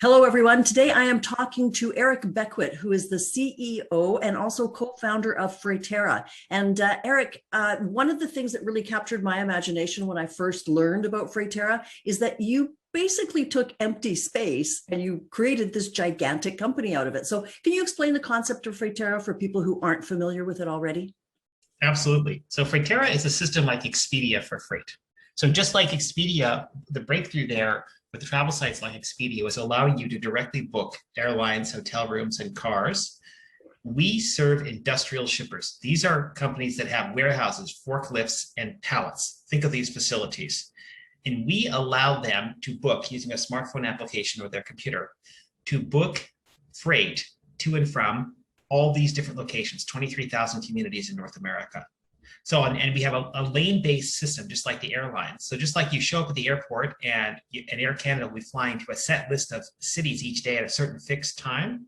Hello, everyone. Today I am talking to Eric Beckwitt, who is the CEO and also co-founder of Freightera. And Eric, one of the things that really captured my imagination when I first learned about Freightera is that you basically took empty space and you created this gigantic company out of it. So can you explain the concept of Freightera for people who aren't familiar with it already? Absolutely. So Freightera is a system like Expedia for freight. So just like Expedia, the breakthrough there with the travel sites like Expedia was allowing you to directly book airlines, hotel rooms, and cars. We serve industrial shippers. These are companies that have warehouses, forklifts, and pallets. Think of these facilities. And we allow them to book using a smartphone application or their computer to book freight to and from all these different locations, 23,000 communities in North America. So, and we have a lane-based system, just like the airlines. So just like you show up at the airport and Air Canada will be flying to a set list of cities each day at a certain fixed time,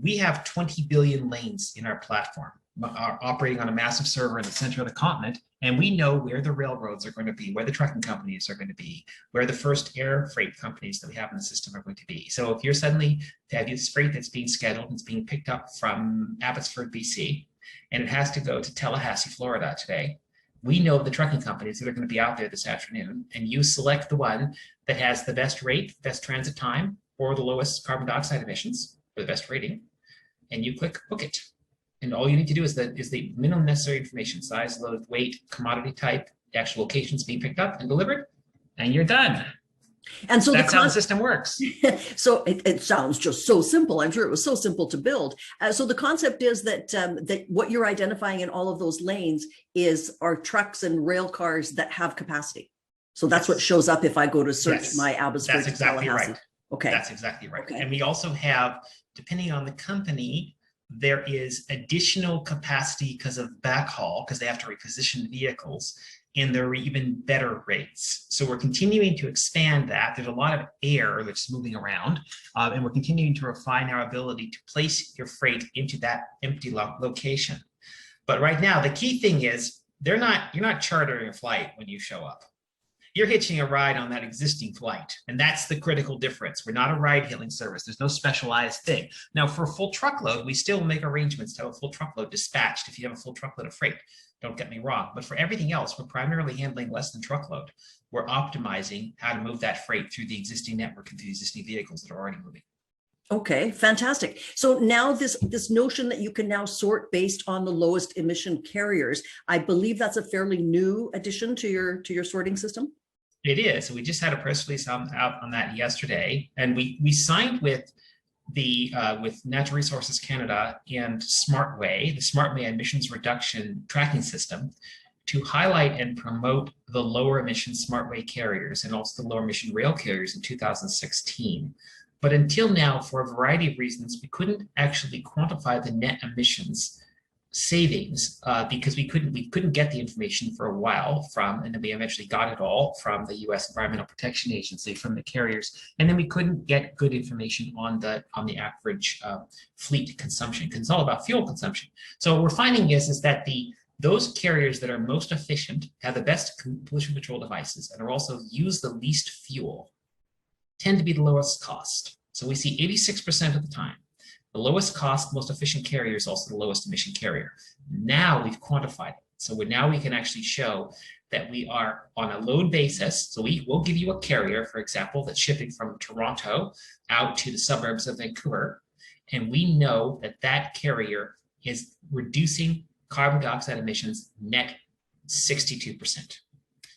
we have 20 billion lanes in our platform, operating on a massive server in the center of the continent. And we know where the railroads are going to be, where the trucking companies are going to be, where the first air freight companies that we have in the system are going to be. So if you're suddenly to have this freight that's being scheduled, it's being picked up from Abbotsford, BC, and it has to go to Tallahassee, Florida today, we know the trucking companies that are going to be out there this afternoon, and you select the one that has the best rate, best transit time, or the lowest carbon dioxide emissions, or the best rating, and you click book it. And all you need to do is the minimum necessary information: size, load, weight, commodity type, the actual locations being picked up and delivered, and you're done. And so that's how the system works. So it sounds just so simple. I'm sure it was so simple to build. So the concept is that that what you're identifying in all of those lanes are trucks and rail cars that have capacity. So that's what shows up if I go to search my Abbotsford. That's exactly right. Okay. That's exactly right. Okay. And we also have, depending on the company, there is additional capacity because of backhaul, because they have to reposition vehicles, and there are even better rates. So we're continuing to expand that. There's a lot of air that's moving around, and we're continuing to refine our ability to place your freight into that empty location. But right now, the key thing is you're not chartering a flight when you show up. You're hitching a ride on that existing flight. And that's the critical difference. We're not a ride hailing service. There's no specialized thing. Now, for a full truckload, we still make arrangements to have a full truckload dispatched if you have a full truckload of freight. Don't get me wrong. But for everything else, we're primarily handling less than truckload. We're optimizing how to move that freight through the existing network and through the existing vehicles that are already moving. Okay, fantastic. So now this notion that you can now sort based on the lowest emission carriers, I believe that's a fairly new addition to your sorting system. It is. We just had a press release out on that yesterday, and we signed with with Natural Resources Canada and SmartWay, the SmartWay emissions reduction tracking system, to highlight and promote the lower emission SmartWay carriers and also the lower emission rail carriers in 2016. But until now, for a variety of reasons, we couldn't actually quantify the net emissions savings because we couldn't get the information for a while from, and then we eventually got it all from the U.S. Environmental Protection Agency, from the carriers, and then we couldn't get good information on the average fleet consumption, because it's all about fuel consumption. So what we're finding is that those carriers that are most efficient, have the best pollution control devices, and are also use the least fuel, tend to be the lowest cost. So we see 86% of the time the lowest cost, most efficient carrier is also the lowest emission carrier. Now we've quantified it. So now we can actually show that we are on a load basis. So we will give you a carrier, for example, that's shipping from Toronto out to the suburbs of Vancouver. And we know that that carrier is reducing carbon dioxide emissions net 62%.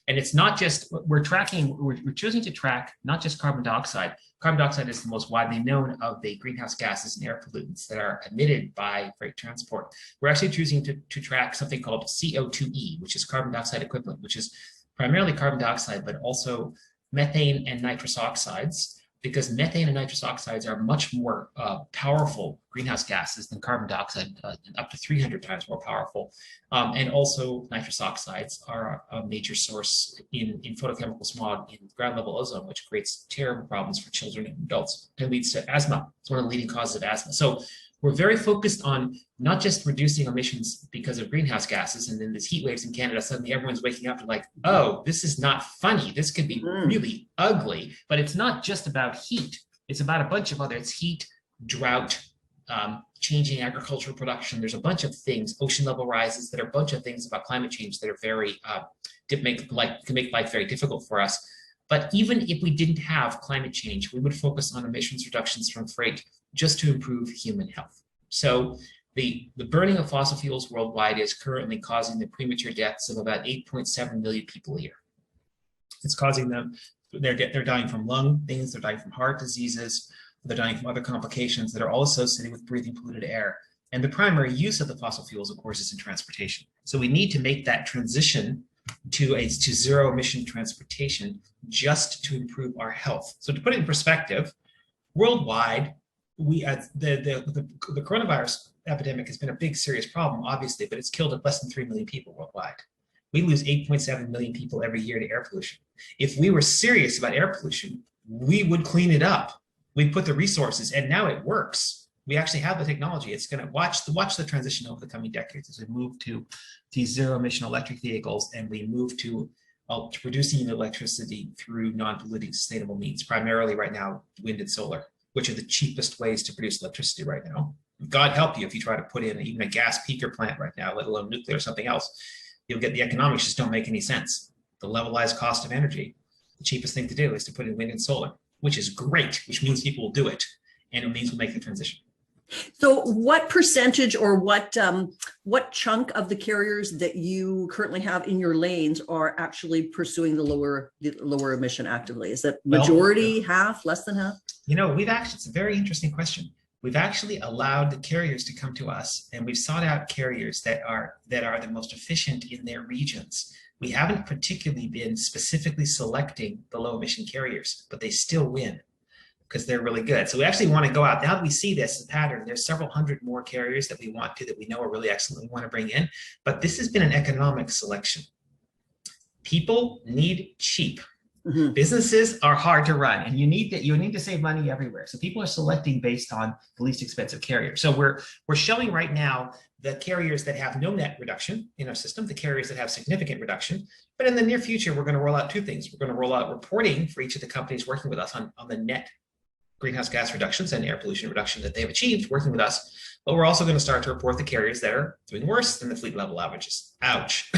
And it's not just, we're choosing to track not just carbon dioxide. Carbon dioxide is the most widely known of the greenhouse gases and air pollutants that are emitted by freight transport. We're actually choosing to track something called CO2e, which is carbon dioxide equivalent, which is primarily carbon dioxide, but also methane and nitrous oxides, because methane and nitrous oxides are much more powerful greenhouse gases than carbon dioxide, up to 300 times more powerful. And also nitrous oxides are a major source in photochemical smog in ground level ozone, which creates terrible problems for children and adults and leads to asthma. It's one of the leading causes of asthma. So we're very focused on not just reducing emissions because of greenhouse gases, and then these heat waves in Canada, suddenly everyone's waking up and like, oh, this is not funny. This could be really ugly, but it's not just about heat. It's about a bunch of other, it's heat, drought, changing agricultural production. There's a bunch of things, ocean level rises, that are a bunch of things about climate change that are very, can make life very difficult for us. But even if we didn't have climate change, we would focus on emissions reductions from freight just to improve human health. So the burning of fossil fuels worldwide is currently causing the premature deaths of about 8.7 million people a year. It's causing them, they're dying from lung things, they're dying from heart diseases, they're dying from other complications that are all associated with breathing polluted air. And the primary use of the fossil fuels, of course, is in transportation. So we need to make that transition to zero emission transportation just to improve our health. So to put it in perspective, worldwide, the coronavirus epidemic has been a big, serious problem, obviously, but it's killed less than 3 million people worldwide. We lose 8.7 million people every year to air pollution. If we were serious about air pollution, we would clean it up. We put the resources, and now it works. We actually have the technology. It's going to watch the transition over the coming decades as we move to these zero emission electric vehicles, and we move to producing electricity through non-polluting sustainable means, primarily right now, wind and solar, which are the cheapest ways to produce electricity right now. God help you if you try to put in even a gas peaker plant right now, let alone nuclear or something else. You'll get the economics just don't make any sense. The levelized cost of energy, the cheapest thing to do is to put in wind and solar, which is great, which means people will do it, and it means we'll make the transition. So what percentage or what chunk of the carriers that you currently have in your lanes are actually pursuing the lower emission actively? Is that majority, half, less than half? You know, it's a very interesting question. We've actually allowed the carriers to come to us, and we've sought out carriers that are the most efficient in their regions. We haven't particularly been specifically selecting the low emission carriers, but they still win because they're really good. So we actually want to go out. Now that we see this pattern, there's several hundred more carriers that we know are really excellent, we want to bring in. But this has been an economic selection. People need cheap. Mm-hmm. Businesses are hard to run, and you need to save money everywhere. So people are selecting based on the least expensive carrier. So we're showing right now the carriers that have no net reduction in our system, the carriers that have significant reduction. But in the near future, we're going to roll out two things. We're going to roll out reporting for each of the companies working with us on the net greenhouse gas reductions and air pollution reduction that they've achieved working with us. But we're also going to start to report the carriers that are doing worse than the fleet level averages. Ouch.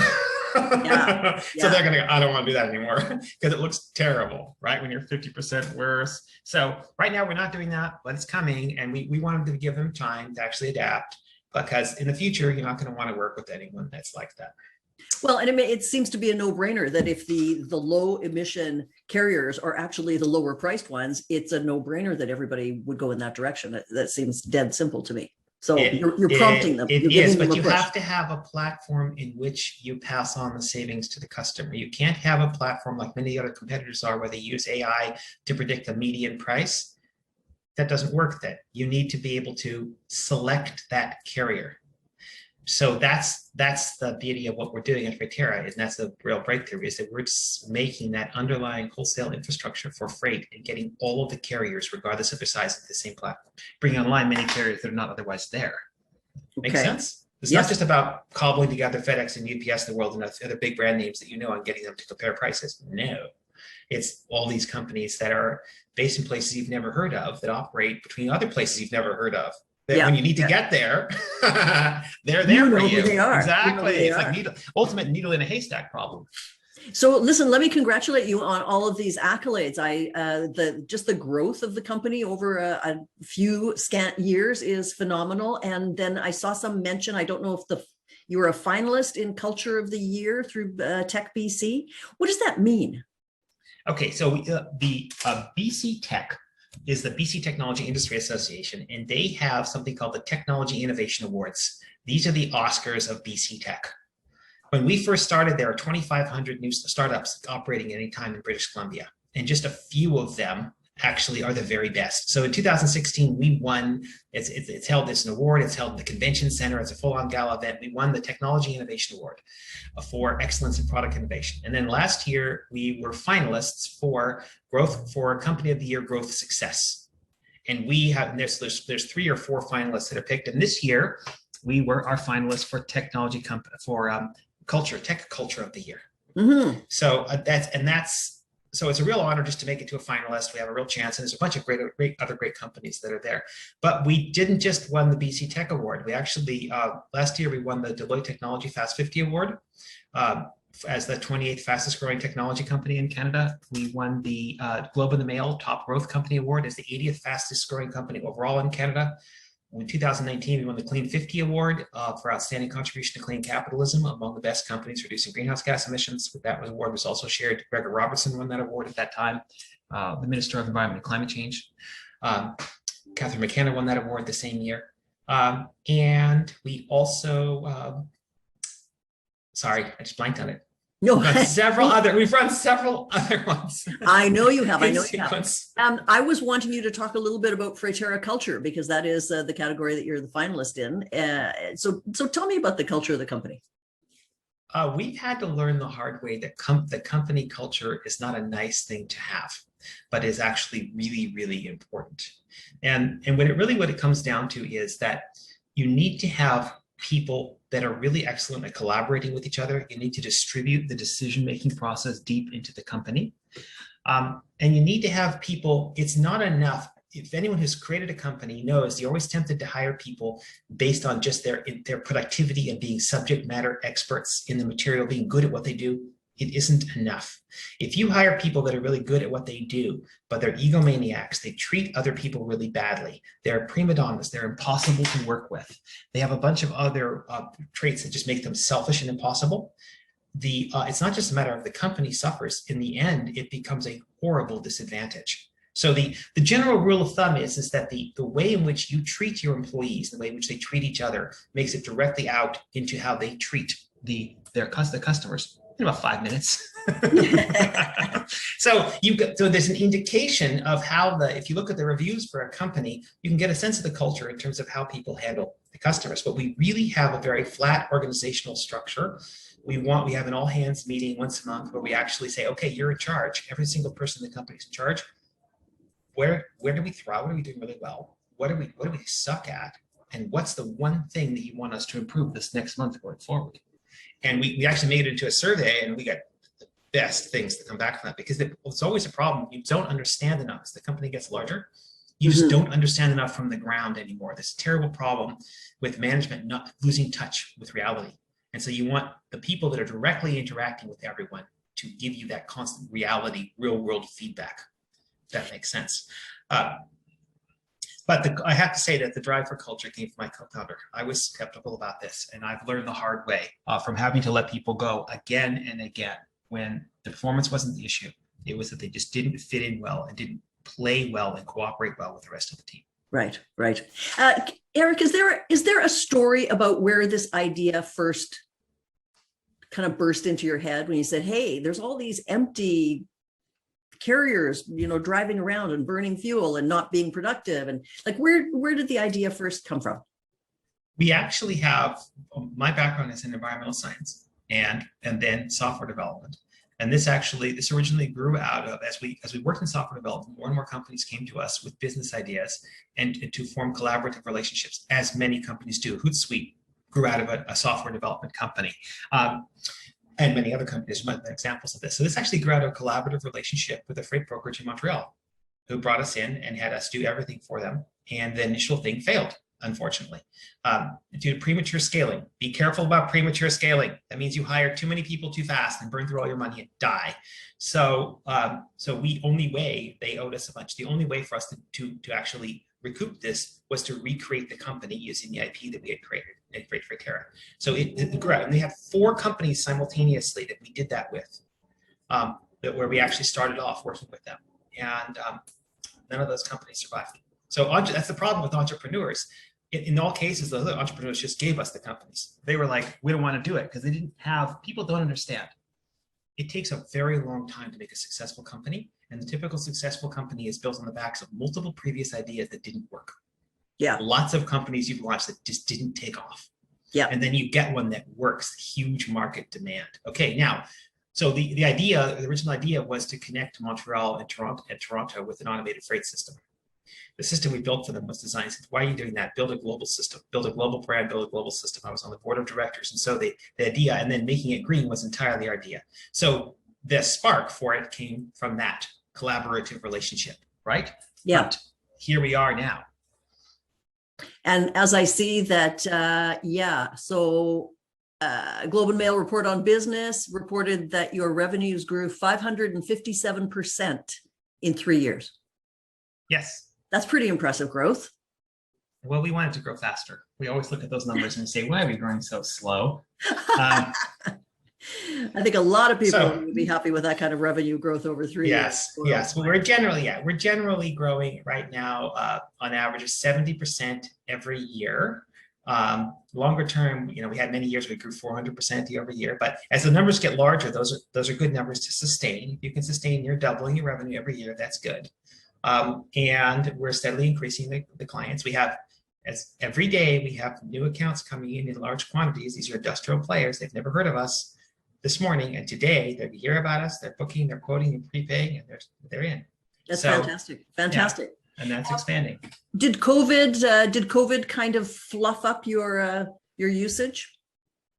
Yeah. So they're going to go, I don't want to do that anymore because it looks terrible, right? When you're 50% worse. So right now we're not doing that, but it's coming, and we wanted to give them time to actually adapt, because in the future, you're not going to want to work with anyone that's like that. Well, and it seems to be a no-brainer that if the low emission carriers are actually the lower priced ones, it's a no-brainer that everybody would go in that direction. That seems dead simple to me. So you're prompting them. It is, but you have to have a platform in which you pass on the savings to the customer. You can't have a platform like many other competitors are, where they use AI to predict the median price. That doesn't work then. You need to be able to select that carrier. So that's the beauty of what we're doing at Freightera, and that's the real breakthrough, is that we're just making that underlying wholesale infrastructure for freight and getting all of the carriers, regardless of their size, at the same platform, bringing online many carriers that are not otherwise there. Make sense? It's not just about cobbling together FedEx and UPS in the world and other big brand names that you know and getting them to compare prices. No, it's all these companies that are based in places you've never heard of, that operate between other places you've never heard of. When you need to get there, they're there for you. They are. Exactly. It's like ultimate needle in a haystack problem. So listen, let me congratulate you on all of these accolades. Just the growth of the company over a few scant years is phenomenal. And then I saw some mention, I don't know if you were a finalist in Culture of the Year through Tech BC. What does that mean? Okay, so the BC Tech is the BC Technology Industry Association, and they have something called the Technology Innovation Awards. These are the Oscars of BC Tech. When we first started, there are 2,500 new startups operating at any time in British Columbia, and just a few of them actually are the very best. So in 2016, we won, it's held as an award, it's held in the convention center, it's a full-on gala event. We won the Technology Innovation Award for excellence in product innovation. And then last year, we were finalists for Company of the Year Growth Success. And we have, there's 3 or 4 finalists that are picked. And this year, we were our finalists for Tech Culture of the Year. Mm-hmm. So that's so it's a real honor just to make it to a finalist. We have a real chance, and there's a bunch of other great companies that are there. But we didn't just win the BC Tech Award. We actually, last year, we won the Deloitte Technology Fast 50 Award as the 28th fastest growing technology company in Canada. We won the Globe and the Mail Top Growth Company Award as the 80th fastest growing company overall in Canada. In 2019, we won the Clean 50 Award for outstanding contribution to clean capitalism among the best companies reducing greenhouse gas emissions. That award was also shared. Gregor Robertson won that award at that time, the Minister of Environment and Climate Change. Catherine McKenna won that award the same year. And we also, sorry, I just blanked on it. No, we've run several other ones. I know you have. I know you have. I was wanting you to talk a little bit about Freightera culture, because that is the category that you're the finalist in. So tell me about the culture of the company. We've had to learn the hard way that the company culture is not a nice thing to have, but is actually really, really important. And what it comes down to is that you need to have people that are really excellent at collaborating with each other. You need to distribute the decision-making process deep into the company. And you need to have people, it's not enough. If anyone who's created a company knows, you're always tempted to hire people based on just their productivity and being subject matter experts in the material, being good at what they do. It isn't enough. If you hire people that are really good at what they do, but they're egomaniacs, they treat other people really badly, they're prima donnas, they're impossible to work with, they have a bunch of other traits that just make them selfish and impossible, it's not just a matter of the company suffers. In the end, it becomes a horrible disadvantage. So the general rule of thumb is that the way in which you treat your employees, the way in which they treat each other, makes it directly out into how they treat the customers. In about 5 minutes. So there's an indication of how if you look at the reviews for a company, you can get a sense of the culture in terms of how people handle the customers. But we really have a very flat organizational structure. We have an all hands meeting once a month where we actually say, okay, you're in charge. Every single person in the company is in charge. Where do we thrive? What are we doing really well? What do we suck at? And what's the one thing that you want us to improve this next month going forward? And we actually made it into a survey, and we got the best things to come back from that, because it's always a problem. You don't understand enough. As the company gets larger, you just don't understand enough from the ground anymore. This terrible problem with management not losing touch with reality. And so you want the people that are directly interacting with everyone to give you that constant reality, real world feedback. If that makes sense. But I have to say that the drive for culture came from my co-founder. I was skeptical about this, and I've learned the hard way from having to let people go again and again when the performance wasn't the issue. It was that they just didn't fit in well and didn't play well and cooperate well with the rest of the team. Right. Eric, is there a story about where this idea first kind of burst into your head when you said, hey, there's all these empty carriers, driving around and burning fuel and not being productive? And like, where did the idea first come from? We actually have, my background is in environmental science and then software development. And this originally grew out of, as we worked in software development, more and more companies came to us with business ideas and to form collaborative relationships, as many companies do. Hootsuite grew out of a software development company. And many other companies might be examples of this. So this actually grew out of a collaborative relationship with a freight brokerage in Montreal, who brought us in and had us do everything for them. And the initial thing failed, unfortunately, due to premature scaling. Be careful about premature scaling. That means you hire too many people too fast and burn through all your money and die. So they owed us a bunch. The only way for us to actually recoup this was to recreate the company using the IP that we had created at Freightera. So it grew out, and they had 4 companies simultaneously that we did that with, where we actually started off working with them, and none of those companies survived. So that's the problem with entrepreneurs. In all cases, the other entrepreneurs just gave us the companies. They were like, we don't want to do it because they didn't have, people don't understand. It takes a very long time to make a successful company. And the typical successful company is built on the backs of multiple previous ideas that didn't work. Yeah. Lots of companies you've launched that just didn't take off. Yeah. And then you get one that works, huge market demand. Okay, now, so the original idea was to connect Montreal and Toronto with an automated freight system. The system we built for them was designed, said, why are you doing that? Build a global system, build a global brand, build a global system. I was on the board of directors. And so the idea, and then making it green was entirely our idea. So the spark for it came from that collaborative relationship, right? Yeah. But here we are now. And as I see that, so Globe and Mail Report on Business reported that your revenues grew 557% in 3 years. Yes. That's pretty impressive growth. Well, we wanted to grow faster. We always look at those numbers and say, why are we growing so slow? I think a lot of people would be happy with that kind of revenue growth over 3 years. Yes. Well, we're generally growing right now on average of 70% every year. Longer term, we had many years we grew 400% year over year. But as the numbers get larger, those are good numbers to sustain. If you can sustain, you're doubling your revenue every year. That's good. And we're steadily increasing the clients. Every day we have new accounts coming in large quantities. These are industrial players. They've never heard of us this morning, and today they hear about us. They're booking, they're quoting, and prepaying, and they're in. That's fantastic. Yeah, and that's expanding. Did COVID kind of fluff up your usage?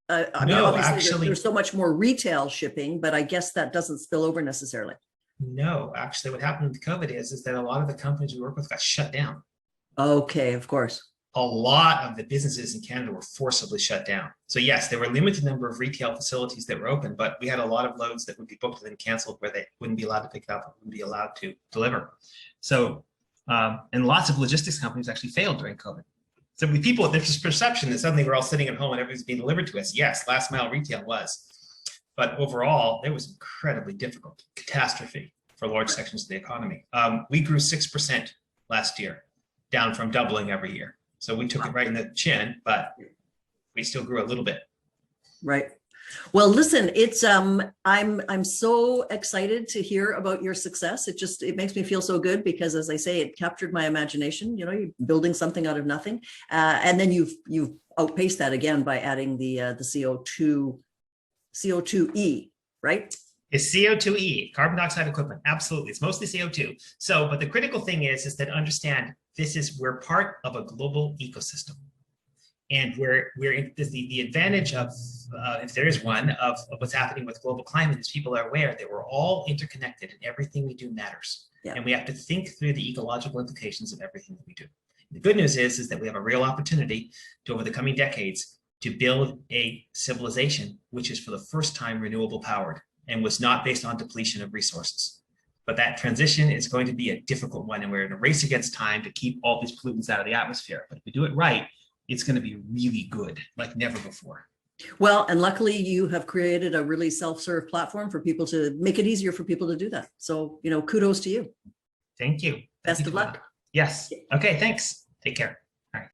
No, obviously actually, there's so much more retail shipping, but I guess that doesn't spill over necessarily. No, actually, what happened with COVID is that a lot of the companies we work with got shut down. Okay, of course. A lot of the businesses in Canada were forcibly shut down. So yes, there were a limited number of retail facilities that were open, but we had a lot of loads that would be booked and then canceled where they wouldn't be allowed to pick it up, wouldn't be allowed to deliver. So, and lots of logistics companies actually failed during COVID. So there's this perception that suddenly we're all sitting at home and everything's being delivered to us. Yes, last mile retail was, but overall, it was incredibly difficult, catastrophe for large sections of the economy. We grew 6% last year, down from doubling every year. So we took it right in the chin, but we still grew a little bit. Right. Well, listen, it's I'm so excited to hear about your success. It makes me feel so good because, as I say, it captured my imagination. You're building something out of nothing, and then you've outpaced that again by adding the CO2e, right? It's CO2e, carbon dioxide equivalent. Absolutely. It's mostly CO2. So, but the critical thing is that understand we're part of a global ecosystem. And the advantage of, if there is one, of what's happening with global climate is people are aware that we're all interconnected and everything we do matters. Yeah. And we have to think through the ecological implications of everything that we do. The good news is that we have a real opportunity to, over the coming decades, to build a civilization which is for the first time renewable powered and was not based on depletion of resources. But that transition is going to be a difficult one, and we're in a race against time to keep all these pollutants out of the atmosphere. But if we do it right, it's going to be really good, like never before. Well, and luckily you have created a really self-serve platform for people to make it easier for people to do that. So, kudos to you. Thank you. Best of luck. Yes. Okay, thanks. Take care. All right.